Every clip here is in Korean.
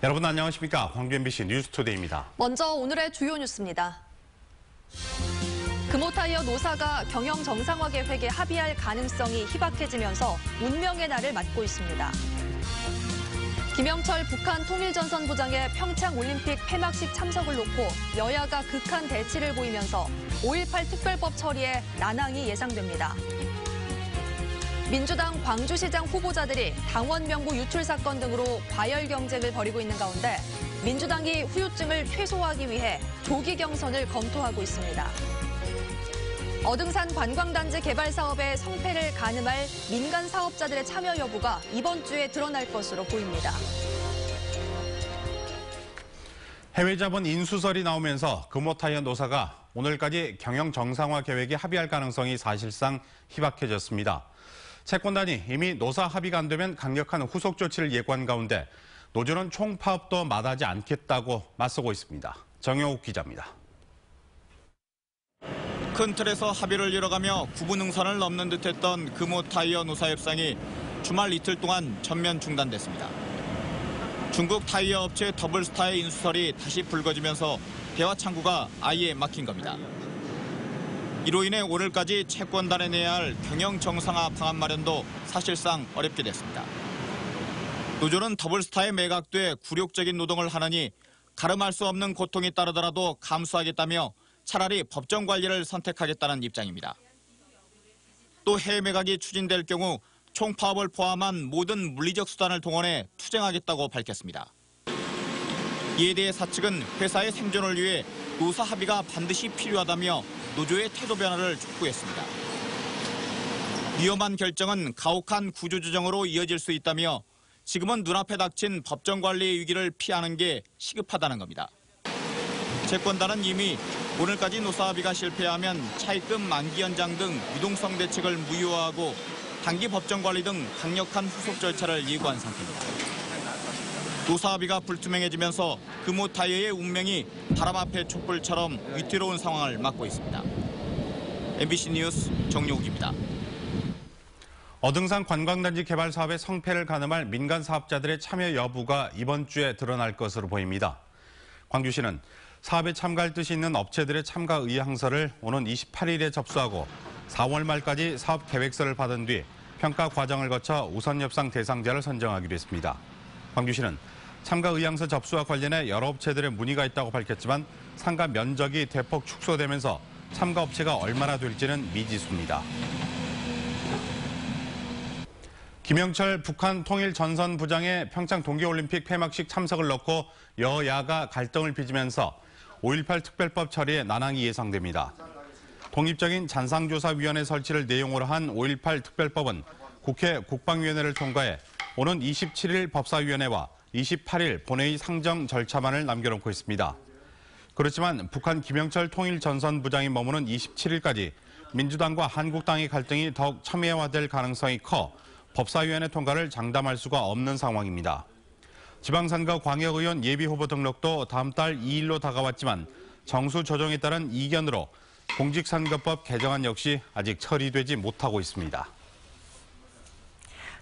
여러분 안녕하십니까? 광주 MBC 뉴스투데이입니다. 먼저 오늘의 주요 뉴스입니다. 금호타이어 노사가 경영 정상화 계획에 합의할 가능성이 희박해지면서 운명의 날을 맞고 있습니다. 김영철 북한 통일전선부장의 평창올림픽 폐막식 참석을 놓고 여야가 극한 대치를 보이면서 5.18 특별법 처리에 난항이 예상됩니다. 민주당 광주시장 후보자들이 당원 명부 유출 사건 등으로 과열 경쟁을 벌이고 있는 가운데 민주당이 후유증을 최소화하기 위해 조기 경선을 검토하고 있습니다. 어등산 관광단지 개발 사업의 성패를 가늠할 민간 사업자들의 참여 여부가 이번 주에 드러날 것으로 보입니다. 해외 자본 인수설이 나오면서 금호타이어 노사가 오늘까지 경영 정상화 계획에 합의할 가능성이 사실상 희박해졌습니다. 채권단이 이미 노사 합의가 안 되면 강력한 후속 조치를 예고한 가운데 노조는 총파업도 마다하지 않겠다고 맞서고 있습니다. 정영욱 기자입니다. 큰 틀에서 합의를 이뤄가며 구분응선을 넘는 듯했던 금호타이어 노사 협상이 주말 이틀 동안 전면 중단됐습니다. 중국 타이어 업체 더블스타의 인수설이 다시 불거지면서 대화 창구가 아예 막힌 겁니다. 이로 인해 오늘까지 채권단에 내야 할 경영 정상화 방안 마련도 사실상 어렵게 됐습니다. 노조는 더블스타에 매각돼 굴욕적인 노동을 하느니 가름할 수 없는 고통이 따르더라도 감수하겠다며 차라리 법정 관리를 선택하겠다는 입장입니다. 또 해외 매각이 추진될 경우 총파업을 포함한 모든 물리적 수단을 동원해 투쟁하겠다고 밝혔습니다. 이에 대해 사측은 회사의 생존을 위해 노사 합의가 반드시 필요하다며 노조의 태도 변화를 촉구했습니다. 위험한 결정은 가혹한 구조조정으로 이어질 수 있다며 지금은 눈앞에 닥친 법정 관리의 위기를 피하는 게 시급하다는 겁니다. 채권단은 이미 오늘까지 노사 합의가 실패하면 차입금 만기 연장 등 유동성 대책을 무효화하고 단기 법정 관리 등 강력한 후속 절차를 예고한 상태입니다. 노사 합의가 불투명해지면서 금호타이어의 운명이 바람 앞의 촛불처럼 위태로운 상황을 맞고 있습니다. MBC 뉴스 정용욱입니다. 어등산 관광단지 개발 사업의 성패를 가늠할 민간 사업자들의 참여 여부가 이번 주에 드러날 것으로 보입니다. 광주시는 사업에 참가할 뜻이 있는 업체들의 참가 의향서를 오는 28일에 접수하고 4월 말까지 사업 계획서를 받은 뒤 평가 과정을 거쳐 우선 협상 대상자를 선정하기로 했습니다. 광주시는 참가 의향서 접수와 관련해 여러 업체들의 문의가 있다고 밝혔지만 참가 면적이 대폭 축소되면서 참가 업체가 얼마나 될지는 미지수입니다. 김영철 북한 통일전선부장의 평창 동계올림픽 폐막식 참석을 놓고 여야가 갈등을 빚으면서 5.18 특별법 처리에 난항이 예상됩니다. 독립적인 잔상조사위원회 설치를 내용으로 한 5.18 특별법은 국회 국방위원회를 통과해 오는 27일 법사위원회와 28일 본회의 상정 절차만을 남겨놓고 있습니다. 그렇지만 북한 김영철 통일전선부장이 머무는 27일까지 민주당과 한국당의 갈등이 더욱 첨예화될 가능성이 커 법사위원회 통과를 장담할 수가 없는 상황입니다. 지방선거 광역의원 예비후보 등록도 다음 달 2일로 다가왔지만 정수 조정에 따른 이견으로 공직선거법 개정안 역시 아직 처리되지 못하고 있습니다.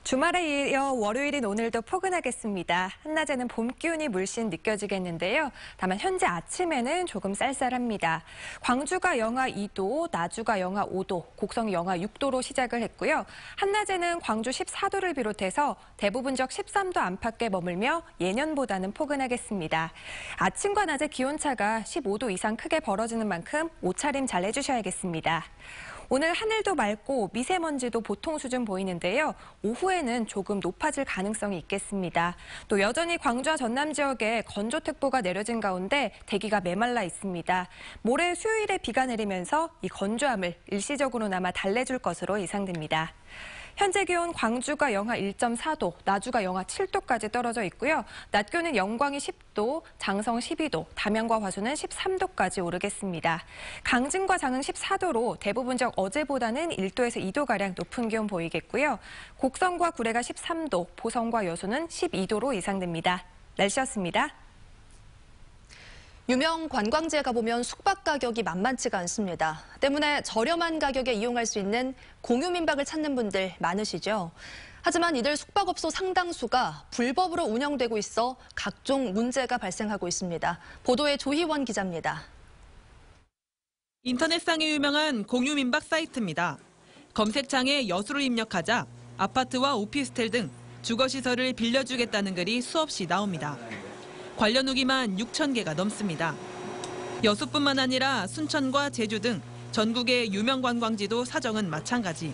주말에 이어 월요일인 오늘도 포근하겠습니다. 한낮에는 봄 기운이 물씬 느껴지겠는데요. 다만 현재 아침에는 조금 쌀쌀합니다. 광주가 영하 2도, 나주가 영하 5도, 곡성이 영하 6도로 시작을 했고요. 한낮에는 광주 14도를 비롯해서 대부분 지역 13도 안팎에 머물며 예년보다는 포근하겠습니다. 아침과 낮의 기온차가 15도 이상 크게 벌어지는 만큼 옷차림 잘 해주셔야겠습니다. 오늘 하늘도 맑고 미세먼지도 보통 수준 보이는데요. 오후에는 조금 높아질 가능성이 있겠습니다. 또 여전히 광주와 전남 지역에 건조특보가 내려진 가운데 대기가 메말라 있습니다. 모레 수요일에 비가 내리면서 이 건조함을 일시적으로나마 달래줄 것으로 예상됩니다. 현재 기온 광주가 영하 1.4도, 나주가 영하 7도까지 떨어져 있고요. 낮 기온은 영광이 10도, 장성 12도, 담양과 화순은 13도까지 오르겠습니다. 강진과 장흥 14도로 대부분 지역 어제보다는 1도에서 2도가량 높은 기온 보이겠고요. 곡성과 구례가 13도, 보성과 여수는 12도로 예상됩니다. 날씨였습니다. 유명 관광지에 가보면 숙박 가격이 만만치가 않습니다. 때문에 저렴한 가격에 이용할 수 있는 공유 민박을 찾는 분들 많으시죠? 하지만 이들 숙박업소 상당수가 불법으로 운영되고 있어 각종 문제가 발생하고 있습니다. 보도에 조희원 기자입니다. 인터넷상에 유명한 공유민박 사이트입니다. 검색창에 여수를 입력하자 아파트와 오피스텔 등 주거시설을 빌려주겠다는 글이 수없이 나옵니다. 관련 후기만 6천 개가 넘습니다. 여수뿐만 아니라 순천과 제주 등 전국의 유명 관광지도 사정은 마찬가지.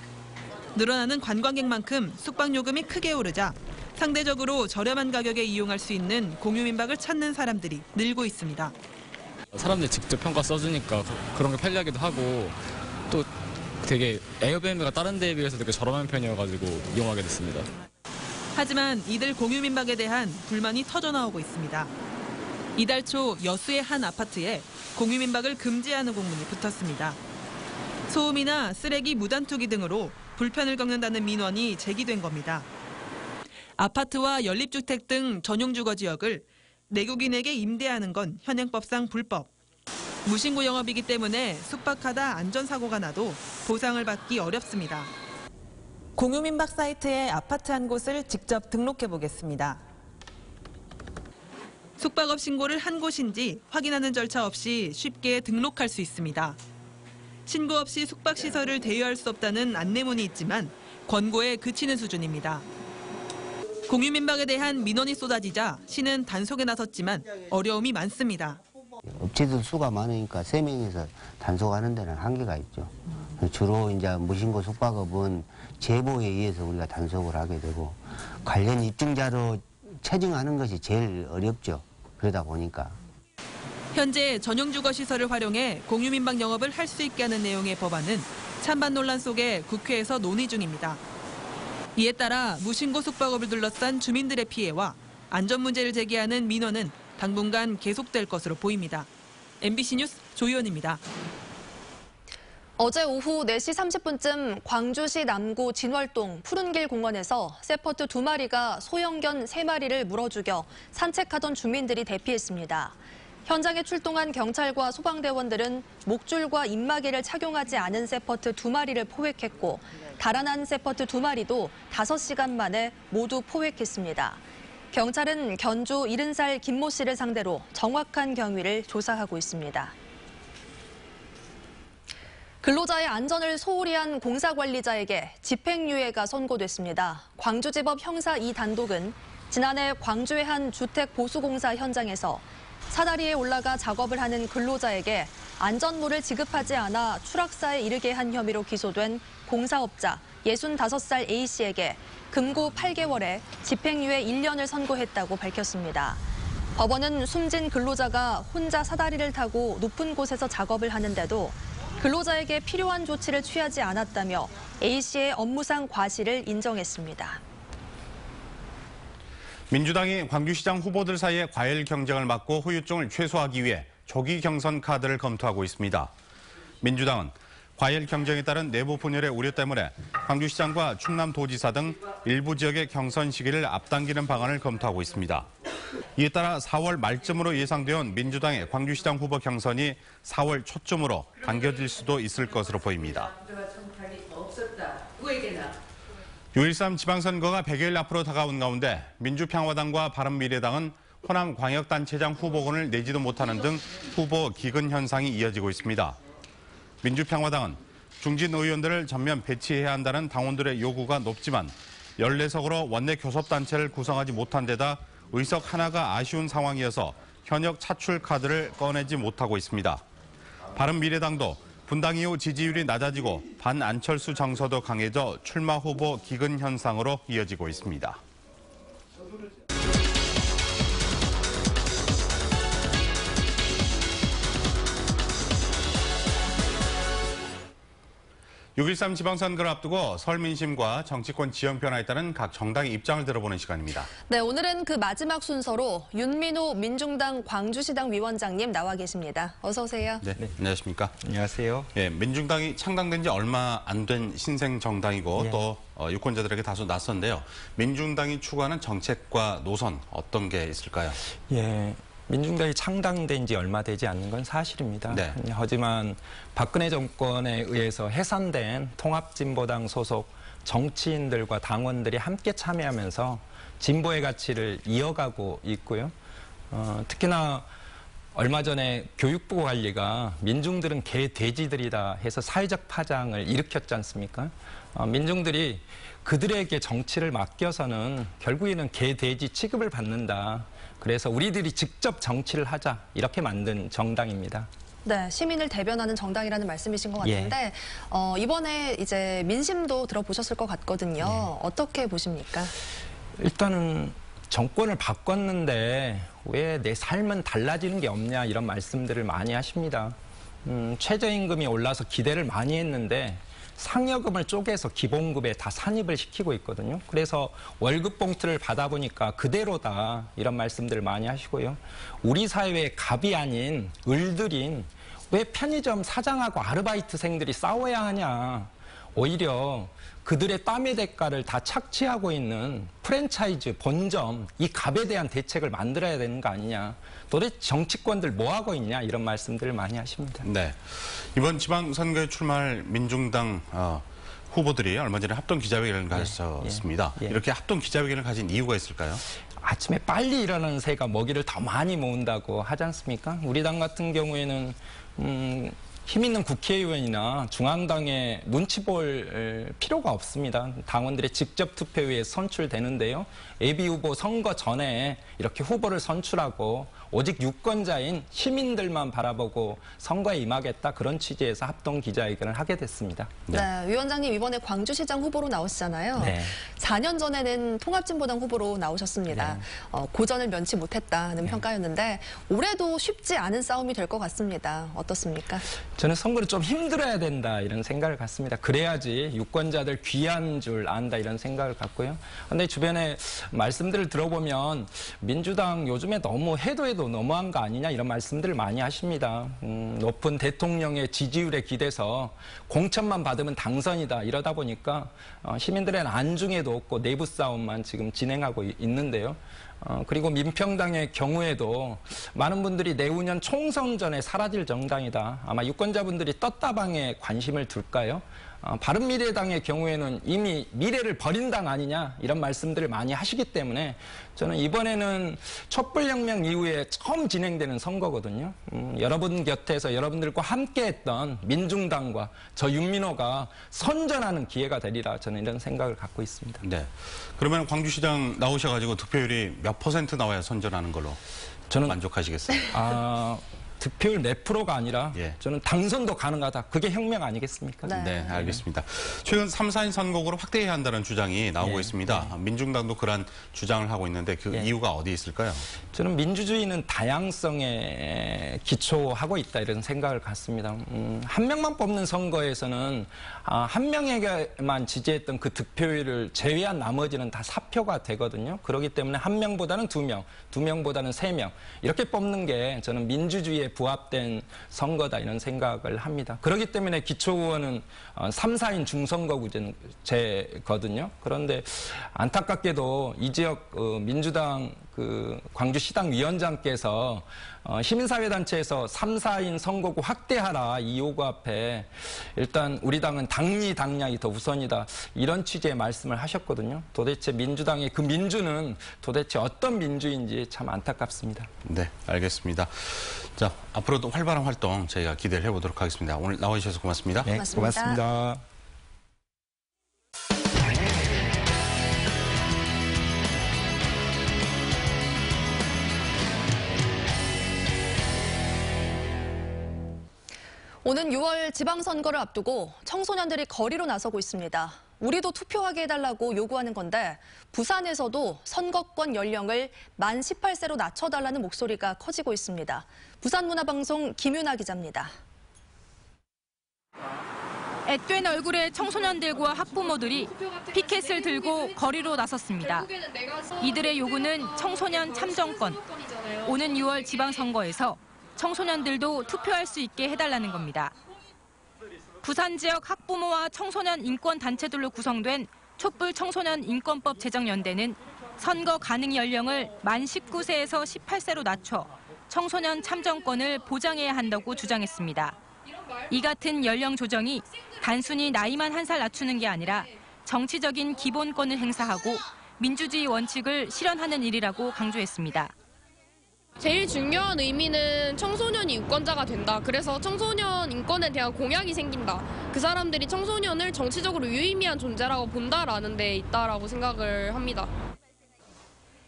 늘어나는 관광객만큼 숙박요금이 크게 오르자 상대적으로 저렴한 가격에 이용할 수 있는 공유민박을 찾는 사람들이 늘고 있습니다. 사람들이 직접 평가 써주니까 그런 게 편리하기도 하고 또 되게 에어비앤비가 다른 데에 비해서 되게 저렴한 편이어가지고 이용하게 됐습니다. 하지만 이들 공유민박에 대한 불만이 터져나오고 있습니다. 이달 초 여수의 한 아파트에 공유민박을 금지하는 공문이 붙었습니다. 소음이나 쓰레기 무단 투기 등으로 불편을 겪는다는 민원이 제기된 겁니다. 아파트와 연립주택 등 전용주거 지역을 내국인에게 임대하는 건 현행법상 불법. 무신고 영업이기 때문에 숙박하다 안전사고가 나도 보상을 받기 어렵습니다. 공유민박 사이트에 아파트 한 곳을 직접 등록해 보겠습니다. 숙박업 신고를 한 곳인지 확인하는 절차 없이 쉽게 등록할 수 있습니다. 신고 없이 숙박시설을 대여할 수 없다는 안내문이 있지만 권고에 그치는 수준입니다. 공유민박에 대한 민원이 쏟아지자 시는 단속에 나섰지만 어려움이 많습니다. 업체들 수가 많으니까 3명이서 단속하는 데는 한계가 있죠. 주로 이제 무신고 숙박업은 제보에 의해서 우리가 단속을 하게 되고 관련 입증자로 체증하는 것이 제일 어렵죠. 그러다 보니까. 현재 전용주거시설을 활용해 공유민박 영업을 할 수 있게 하는 내용의 법안은 찬반 논란 속에 국회에서 논의 중입니다. 이에 따라 무신고 숙박업을 둘러싼 주민들의 피해와 안전 문제를 제기하는 민원은 당분간 계속될 것으로 보입니다. MBC 뉴스 조희원입니다. 어제 오후 4시 30분쯤 광주시 남구 진월동 푸른길 공원에서 세퍼트 2마리가 소형견 3마리를 물어 죽여 산책하던 주민들이 대피했습니다. 현장에 출동한 경찰과 소방대원들은 목줄과 입마개를 착용하지 않은 세퍼트 2마리를 포획했고 달아난 세퍼트 2마리도 5시간 만에 모두 포획했습니다. 경찰은 견주 70살 김모 씨를 상대로 정확한 경위를 조사하고 있습니다. 근로자의 안전을 소홀히 한 공사관리자에게 집행유예가 선고됐습니다. 광주지법 형사 2단독은 지난해 광주의 한 주택보수공사 현장에서 사다리에 올라가 작업을 하는 근로자에게 안전모를 지급하지 않아 추락사에 이르게 한 혐의로 기소된 공사업자 65살 A씨에게 금고 8개월에 집행유예 1년을 선고했다고 밝혔습니다. 법원은 숨진 근로자가 혼자 사다리를 타고 높은 곳에서 작업을 하는데도 근로자에게 필요한 조치를 취하지 않았다며 A씨의 업무상 과실을 인정했습니다. 민주당이 광주시장 후보들 사이의 과열 경쟁을 막고 후유증을 최소화하기 위해 조기 경선 카드를 검토하고 있습니다. 민주당은 과열 경쟁에 따른 내부 분열의 우려 때문에 광주시장과 충남도지사 등 일부 지역의 경선 시기를 앞당기는 방안을 검토하고 있습니다. 이에 따라 4월 말쯤으로 예상되어 온 민주당의 광주시장 후보 경선이 4월 초쯤으로 당겨질 수도 있을 것으로 보입니다. 6.13 지방선거가 100일 앞으로 다가온 가운데 민주평화당과 바른미래당은 호남광역단체장 후보군을 내지도 못하는 등 후보 기근 현상이 이어지고 있습니다. 민주평화당은 중진 의원들을 전면 배치해야 한다는 당원들의 요구가 높지만 14석으로 원내 교섭단체를 구성하지 못한 데다 의석 하나가 아쉬운 상황이어서 현역 차출 카드를 꺼내지 못하고 있습니다. 바른미래당도 분당 이후 지지율이 낮아지고 반안철수 정서도 강해져 출마 후보 기근 현상으로 이어지고 있습니다. 6.13 지방선거를 앞두고 설 민심과 정치권 지형 변화에 따른 각 정당의 입장을 들어보는 시간입니다. 네, 오늘은 그 마지막 순서로 윤민호 민중당 광주시당 위원장님 나와 계십니다. 어서 오세요. 네, 안녕하십니까? 안녕하세요. 예, 민중당이 창당된 지 얼마 안 된 신생 정당이고 또 유권자들에게 다소 낯선데요. 민중당이 추구하는 정책과 노선 어떤 게 있을까요? 예. 민중당이 창당된 지 얼마 되지 않는 건 사실입니다. 네. 하지만 박근혜 정권에 의해서 해산된 통합진보당 소속 정치인들과 당원들이 함께 참여하면서 진보의 가치를 이어가고 있고요. 특히나 얼마 전에 교육부 관리가 민중들은 개, 돼지들이다 해서 사회적 파장을 일으켰지 않습니까? 민중들이 그들에게 정치를 맡겨서는 결국에는 개, 돼지 취급을 받는다. 그래서 우리들이 직접 정치를 하자 이렇게 만든 정당입니다. 네, 시민을 대변하는 정당이라는 말씀이신 것 같은데 이번에 이제 민심도 들어보셨을 것 같거든요. 어떻게 보십니까? 일단은 정권을 바꿨는데 왜 내 삶은 달라지는 게 없냐 이런 말씀들을 많이 하십니다. 최저임금이 올라서 기대를 많이 했는데 상여금을 쪼개서 기본급에 다 산입을 시키고 있거든요. 그래서 월급 봉투를 받아보니까 그대로다 이런 말씀들을 많이 하시고요. 우리 사회의 갑이 아닌 을들인 왜 편의점 사장하고 아르바이트생들이 싸워야 하냐. 오히려 그들의 땀의 대가를 다 착취하고 있는 프랜차이즈, 본점, 이 갑에 대한 대책을 만들어야 되는 거 아니냐. 도대체 정치권들 뭐 하고 있냐 이런 말씀들을 많이 하십니다. 네, 이번 지방선거에 출마할 민중당 후보들이 얼마 전에 합동 기자회견을 가졌습니다. 이렇게 합동 기자회견을 가진 이유가 있을까요? 아침에 빨리 일어나는 새가 먹이를 더 많이 모은다고 하지 않습니까? 우리 당 같은 경우에는 힘 있는 국회의원이나 중앙당에 눈치 볼 필요가 없습니다. 당원들의 직접 투표에 선출되는데요. 예비후보 선거 전에 이렇게 후보를 선출하고 오직 유권자인 시민들만 바라보고 선거에 임하겠다 그런 취지에서 합동 기자회견을 하게 됐습니다. 네, 위원장님 이번에 광주시장 후보로 나오시잖아요. 네. 4년 전에는 통합진보당 후보로 나오셨습니다. 고전을 면치 못했다는 평가였는데 올해도 쉽지 않은 싸움이 될 것 같습니다. 어떻습니까? 저는 선거를 좀 힘들어야 된다 이런 생각을 갖습니다. 그래야지 유권자들 귀한 줄 안다 이런 생각을 갖고요. 그런데 주변에 말씀들을 들어보면 민주당 요즘에 너무 해도 너무한 거 아니냐 이런 말씀들을 많이 하십니다. 높은 대통령의 지지율에 기대서 공천만 받으면 당선이다 이러다 보니까 시민들의 안중에도 없고 내부 싸움만 지금 진행하고 있는데요. 그리고 민평당의 경우에도 많은 분들이 내후년 총선 전에 사라질 정당이다. 아마 유권자분들이 떴다방에 관심을 둘까요? 바른미래당의 경우에는 이미 미래를 버린 당 아니냐 이런 말씀들을 많이 하시기 때문에 저는 이번에는 촛불혁명 이후에 처음 진행되는 선거거든요. 여러분 곁에서 여러분들과 함께했던 민중당과 저 윤민호가 선전하는 기회가 되리라 저는 이런 생각을 갖고 있습니다. 네. 그러면 광주시장 나오셔가지고 득표율이 몇 % 나와야 선전하는 걸로 저는 만족하시겠어요? 득표율 몇 프로가 아니라 저는 당선도 가능하다. 그게 혁명 아니겠습니까? 네, 알겠습니다. 최근 3, 4인 선거구를 확대해야 한다는 주장이 나오고 있습니다. 민중당도 그런 주장을 하고 있는데 그 이유가 어디 있을까요? 저는 민주주의는 다양성에 기초하고 있다 이런 생각을 갖습니다. 한 명만 뽑는 선거에서는 한 명에게만 지지했던 그 득표율을 제외한 나머지는 다 사표가 되거든요. 그렇기 때문에 한 명보다는 두 명, 두 명보다는 세 명 이렇게 뽑는 게 저는 민주주의에 부합된 선거다 이런 생각을 합니다. 그렇기 때문에 기초의원은 3, 4인 중선거구제거든요. 그런데 안타깝게도 이 지역 민주당 광주시당 위원장께서 시민사회단체에서 3, 4인 선거구 확대하라 이 요구 앞에 일단 우리 당은 당리당략이 더 우선이다 이런 취지의 말씀을 하셨거든요. 도대체 민주당의 그 민주는 도대체 어떤 민주인지 참 안타깝습니다. 네, 알겠습니다. 자, 앞으로도 활발한 활동 저희가 기대를 해보도록 하겠습니다. 오늘 나와주셔서 고맙습니다. 네, 고맙습니다. 오는 6월 지방선거를 앞두고 청소년들이 거리로 나서고 있습니다. 우리도 투표하게 해달라고 요구하는 건데 부산에서도 선거권 연령을 만 18세로 낮춰달라는 목소리가 커지고 있습니다. 부산문화방송 김윤아 기자입니다. 앳된 얼굴의 청소년들과 학부모들이 피켓을 들고 거리로 나섰습니다. 이들의 요구는 청소년 참정권. 오는 6월 지방선거에서 청소년들도 투표할 수 있게 해달라는 겁니다. 부산 지역 학부모와 청소년 인권단체들로 구성된 촛불 청소년 인권법 제정연대는 선거 가능 연령을 만 19세에서 18세로 낮춰 청소년 참정권을 보장해야 한다고 주장했습니다. 이 같은 연령 조정이 단순히 나이만 한 살 낮추는 게 아니라 정치적인 기본권을 행사하고 민주주의 원칙을 실현하는 일이라고 강조했습니다. 제일 중요한 의미는 청소년이 유권자가 된다. 그래서 청소년 인권에 대한 공약이 생긴다. 그 사람들이 청소년을 정치적으로 유의미한 존재라고 본다라는 데 있다라고 생각을 합니다.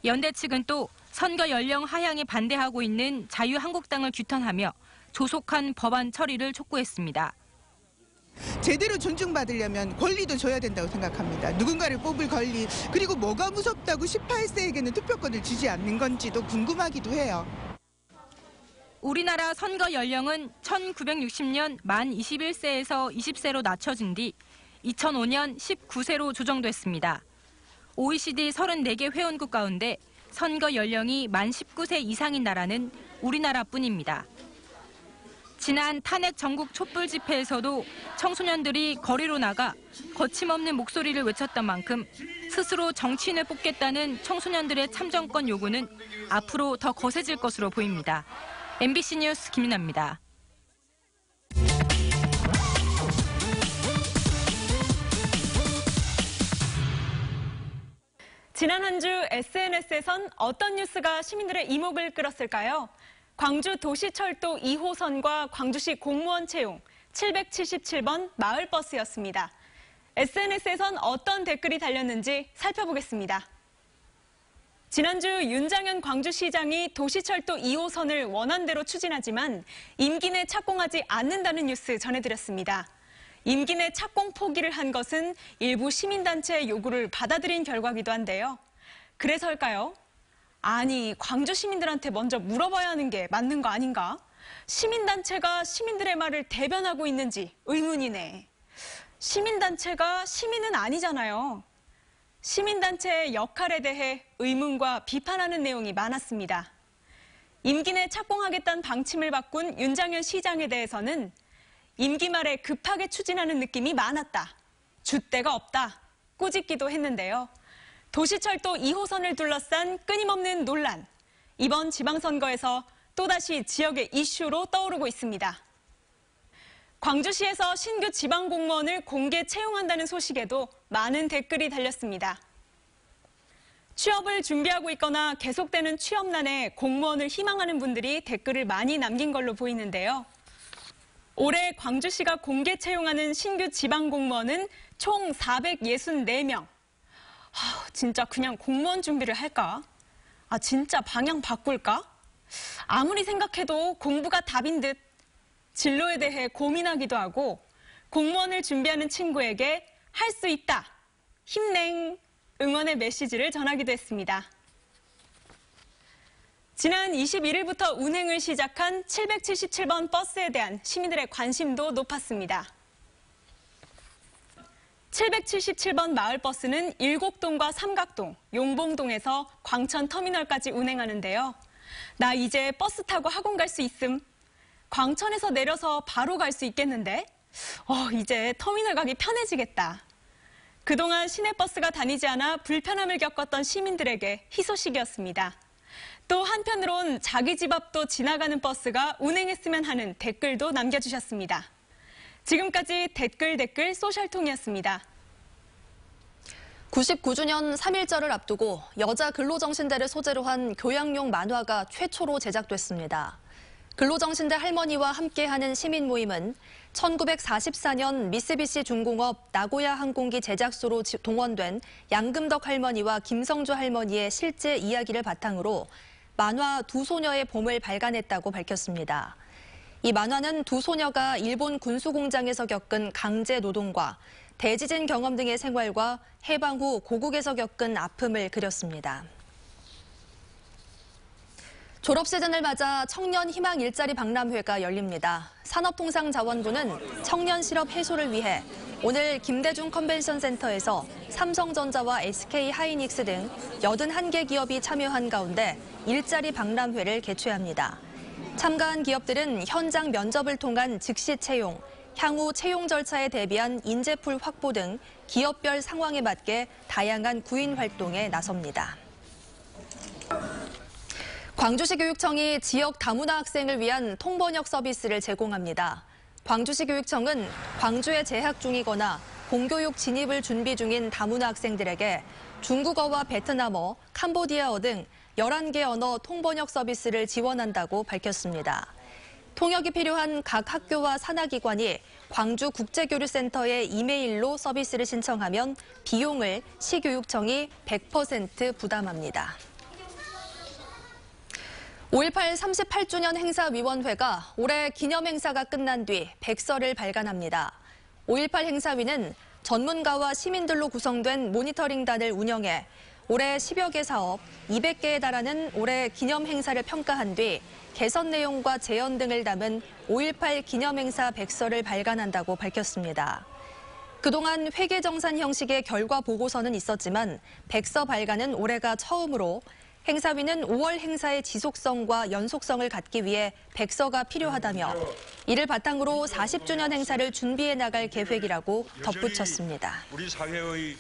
연대 측은 또 선거 연령 하향에 반대하고 있는 자유한국당을 규탄하며 조속한 법안 처리를 촉구했습니다. 제대로 존중받으려면 권리도 줘야 된다고 생각합니다. 누군가를 뽑을 권리, 그리고 뭐가 무섭다고 18세에게는 투표권을 주지 않는 건지도 궁금하기도 해요. 우리나라 선거 연령은 1960년 만 21세에서 20세로 낮춰진 뒤 2005년 19세로 조정됐습니다. OECD 34개 회원국 가운데 선거 연령이 만 19세 이상인 나라는 우리나라뿐입니다. 지난 탄핵 전국 촛불 집회에서도 청소년들이 거리로 나가 거침없는 목소리를 외쳤던 만큼 스스로 정치인을 뽑겠다는 청소년들의 참정권 요구는 앞으로 더 거세질 것으로 보입니다. MBC 뉴스 김윤아입니다. 지난 한 주 SNS에선 어떤 뉴스가 시민들의 이목을 끌었을까요? 광주 도시철도 2호선과 광주시 공무원 채용 777번 마을버스였습니다. SNS에선 어떤 댓글이 달렸는지 살펴보겠습니다. 지난주 윤장현 광주시장이 도시철도 2호선을 원안대로 추진하지만 임기 내 착공하지 않는다는 뉴스 전해드렸습니다. 임기 내 착공 포기를 한 것은 일부 시민단체의 요구를 받아들인 결과기도 한데요. 그래서일까요? 아니, 광주 시민들한테 먼저 물어봐야 하는 게 맞는 거 아닌가? 시민단체가 시민들의 말을 대변하고 있는지 의문이네. 시민단체가 시민은 아니잖아요. 시민단체의 역할에 대해 의문과 비판하는 내용이 많았습니다. 임기 내 착공하겠다는 방침을 바꾼 윤장현 시장에 대해서는 임기 말에 급하게 추진하는 느낌이 많았다. 줏대가 없다. 꾸짖기도 했는데요. 도시철도 2호선을 둘러싼 끊임없는 논란. 이번 지방선거에서 또다시 지역의 이슈로 떠오르고 있습니다. 광주시에서 신규 지방공무원을 공개 채용한다는 소식에도 많은 댓글이 달렸습니다. 취업을 준비하고 있거나 계속되는 취업난에 공무원을 희망하는 분들이 댓글을 많이 남긴 걸로 보이는데요. 올해 광주시가 공개 채용하는 신규 지방공무원은 총 464명. 진짜 그냥 공무원 준비를 할까? 진짜 방향 바꿀까? 아무리 생각해도 공부가 답인 듯 진로에 대해 고민하기도 하고 공무원을 준비하는 친구에게 할 수 있다, 힘내, 응원의 메시지를 전하기도 했습니다. 지난 21일부터 운행을 시작한 777번 버스에 대한 시민들의 관심도 높았습니다. 777번 마을버스는 일곡동과 삼각동, 용봉동에서 광천터미널까지 운행하는데요. 나 이제 버스 타고 학원 갈 수 있음. 광천에서 내려서 바로 갈 수 있겠는데? 이제 터미널 가기 편해지겠다. 그동안 시내버스가 다니지 않아 불편함을 겪었던 시민들에게 희소식이었습니다. 또 한편으론 자기 집 앞도 지나가는 버스가 운행했으면 하는 댓글도 남겨주셨습니다. 지금까지 댓글 소셜통이었습니다. 99주년 3.1절을 앞두고 여자 근로정신대를 소재로 한 교양용 만화가 최초로 제작됐습니다. 근로정신대 할머니와 함께하는 시민모임은 1944년 미쓰비시 중공업 나고야 항공기 제작소로 동원된 양금덕 할머니와 김성주 할머니의 실제 이야기를 바탕으로 만화 두 소녀의 봄을 발간했다고 밝혔습니다. 이 만화는 두 소녀가 일본 군수공장에서 겪은 강제 노동과 대지진 경험 등의 생활과 해방 후 고국에서 겪은 아픔을 그렸습니다. 졸업 시즌을 맞아 청년 희망 일자리 박람회가 열립니다. 산업통상자원부는 청년 실업 해소를 위해 오늘 김대중 컨벤션 센터에서 삼성전자와 SK하이닉스 등 81개 기업이 참여한 가운데 일자리 박람회를 개최합니다. 참가한 기업들은 현장 면접을 통한 즉시 채용, 향후 채용 절차에 대비한 인재풀 확보 등 기업별 상황에 맞게 다양한 구인 활동에 나섭니다. 광주시 교육청이 지역 다문화 학생을 위한 통번역 서비스를 제공합니다. 광주시 교육청은 광주에 재학 중이거나 공교육 진입을 준비 중인 다문화 학생들에게 중국어와 베트남어, 캄보디아어 등 11개 언어 통번역 서비스를 지원한다고 밝혔습니다. 통역이 필요한 각 학교와 산하기관이 광주국제교류센터에 이메일로 서비스를 신청하면 비용을 시교육청이 100% 부담합니다. 5.18 38주년 행사위원회가 올해 기념행사가 끝난 뒤 백서를 발간합니다. 5.18 행사위는 전문가와 시민들로 구성된 모니터링단을 운영해 올해 10여 개 사업, 200개에 달하는 올해 기념행사를 평가한 뒤 개선 내용과 제언 등을 담은 5.18 기념행사 백서를 발간한다고 밝혔습니다. 그동안 회계정산 형식의 결과 보고서는 있었지만 백서 발간은 올해가 처음으로 행사위는 5월 행사의 지속성과 연속성을 갖기 위해 백서가 필요하다며 이를 바탕으로 40주년 행사를 준비해 나갈 계획이라고 덧붙였습니다. 우리 사회의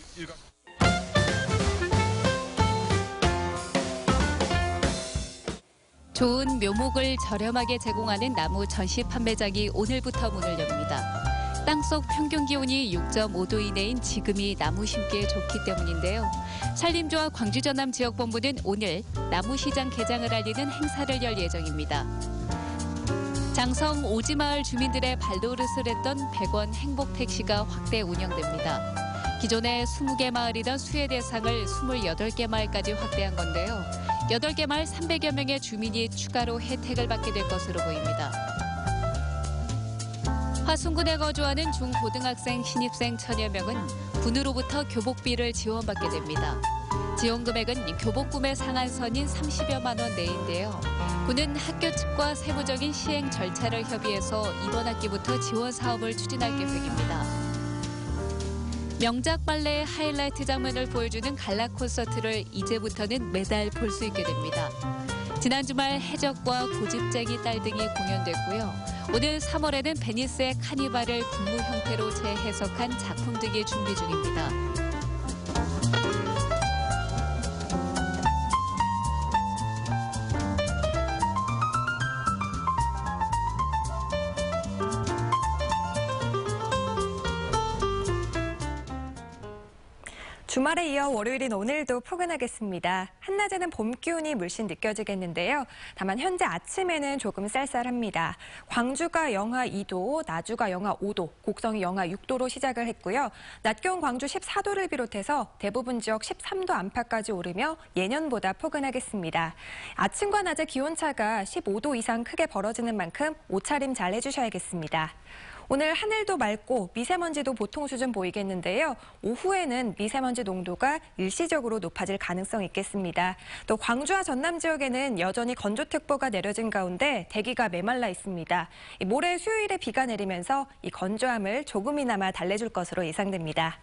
좋은 묘목을 저렴하게 제공하는 나무 전시 판매장이 오늘부터 문을 엽니다. 땅속 평균 기온이 6.5도 이내인 지금이 나무 심기에 좋기 때문인데요. 산림조와 광주전남 지역본부는 오늘 나무시장 개장을 알리는 행사를 열 예정입니다. 장성 오지마을 주민들의 발노릇을 했던 100원 행복택시가 확대 운영됩니다. 기존의 20개 마을이던 수혜 대상을 28개 마을까지 확대한 건데요. 8개 마을 300여 명의 주민이 추가로 혜택을 받게 될 것으로 보입니다. 화순군에 거주하는 중고등학생 신입생 천여 명은 군으로부터 교복비를 지원받게 됩니다. 지원 금액은 교복 구매 상한선인 30여만 원 내인데요. 군은 학교 측과 세부적인 시행 절차를 협의해서 이번 학기부터 지원 사업을 추진할 계획입니다. 명작 발레의 하이라이트 장면을 보여주는 갈라 콘서트를 이제부터는 매달 볼 수 있게 됩니다. 지난 주말 해적과 고집쟁이 딸 등이 공연됐고요. 오늘 3월에는 베니스의 카니발을 군무 형태로 재해석한 작품 등이 준비 중입니다. 주말에 이어 월요일인 오늘도 포근하겠습니다. 한낮에는 봄 기운이 물씬 느껴지겠는데요. 다만 현재 아침에는 조금 쌀쌀합니다. 광주가 영하 2도, 나주가 영하 5도, 곡성이 영하 6도로 시작을 했고요. 낮 기온 광주 14도를 비롯해서 대부분 지역 13도 안팎까지 오르며 예년보다 포근하겠습니다. 아침과 낮의 기온차가 15도 이상 크게 벌어지는 만큼 옷차림 잘 해주셔야겠습니다. 오늘 하늘도 맑고 미세먼지도 보통 수준 보이겠는데요. 오후에는 미세먼지 농도가 일시적으로 높아질 가능성이 있겠습니다. 또 광주와 전남 지역에는 여전히 건조특보가 내려진 가운데 대기가 메말라 있습니다. 모레 수요일에 비가 내리면서 이 건조함을 조금이나마 달래줄 것으로 예상됩니다.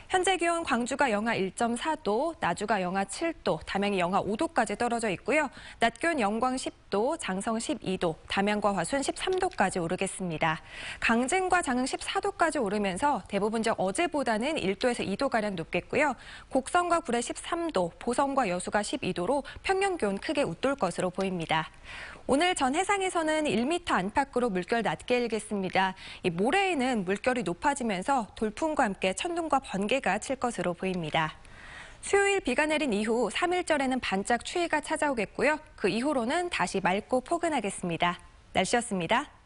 현재 기온 광주가 영하 1.4도, 나주가 영하 7도, 담양이 영하 5도까지 떨어져 있고요. 낮 기온 영광 10도, 장성 12도, 담양과 화순 13도까지 오르겠습니다. 강진과 장흥 14도까지 오르면서 대부분 지역 어제보다는 1도에서 2도가량 높겠고요. 곡성과 구례 13도, 보성과 여수가 12도로 평년 기온 크게 웃돌 것으로 보입니다. 오늘 전 해상에서는 1m 안팎으로 물결 낮게 일겠습니다. 모레에는 물결이 높아지면서 돌풍과 함께 천둥과 번개가 칠 것으로 보입니다. 수요일 비가 내린 이후 3일절에는 반짝 추위가 찾아오겠고요. 그 이후로는 다시 맑고 포근하겠습니다. 날씨였습니다.